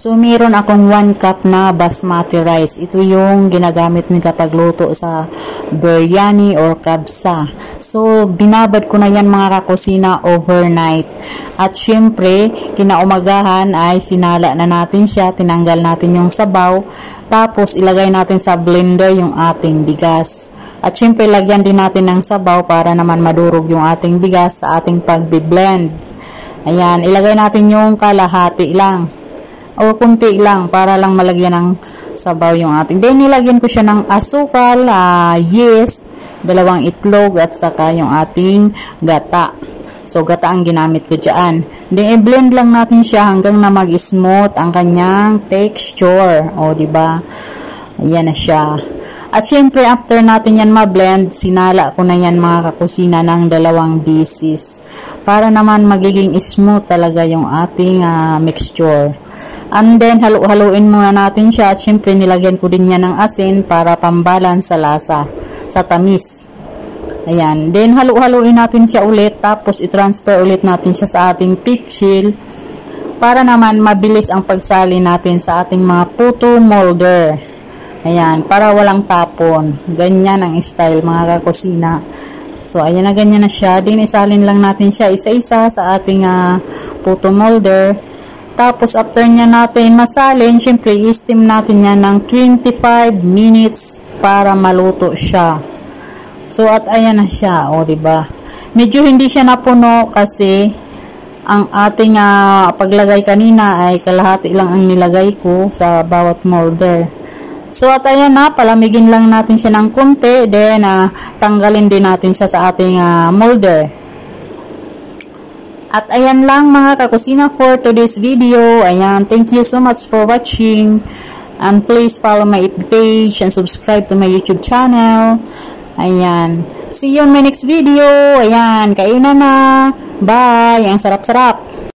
So, meron akong 1 cup na basmati rice. Ito yung ginagamit nila pagluto sa biryani or kabsa. So, binabad ko na yan mga kakusina overnight. At syempre, kinaumagahan ay sinala na natin siya. Tinanggal natin yung sabaw. Tapos, ilagay natin sa blender yung ating bigas. At syempre, lagyan din natin ng sabaw para naman madurog yung ating bigas sa ating pagbiblend. Ayan, ilagay natin yung kalahati lang. O kunti lang para lang malagyan ng sabaw yung ating. Then nilagyan ko siya ng asukal, yeast, 2 itlog at saka yung ating gata. So gata ang ginamit ko diyan. Then i-blend lang natin siya hanggang na mag-smooth ang kanyang texture. O di ba? Ayan na siya. At syempre after natin yan ma-blend, sinala ko na yan mga kakusina ng 2 beses para naman magiging smooth talaga yung ating mixture. And then, halu-haluin muna natin siya. At syempre, nilagyan ko din yan ng asin para pambalance sa lasa, sa tamis. Ayan. Then, halu-haluin natin siya ulit. Tapos, i-transfer ulit natin siya sa ating pitchil para naman mabilis ang pagsali natin sa ating mga puto molder. Ayan. Para walang tapon. Ganyan ang style, mga kakusina. So, ayan na, ganyan na siya. Then, isalin lang natin siya isa-isa sa ating puto molder. Tapos, after niya natin masalin, syempre, i-steam natin yan ng 25 minutes para maluto siya. So, at ayan na siya, o, diba? Medyo hindi siya napuno kasi ang ating paglagay kanina ay kalahati lang ang nilagay ko sa bawat molder. So, at ayan na, palamigin lang natin siya ng konti, then, tanggalin din natin siya sa ating molder. At ayan lang mga kakusina for today's video. Ayan, thank you so much for watching. And please follow my page and subscribe to my YouTube channel. Ayan. See you on my next video. Ayan, kainan na. Bye. Ang sarap-sarap.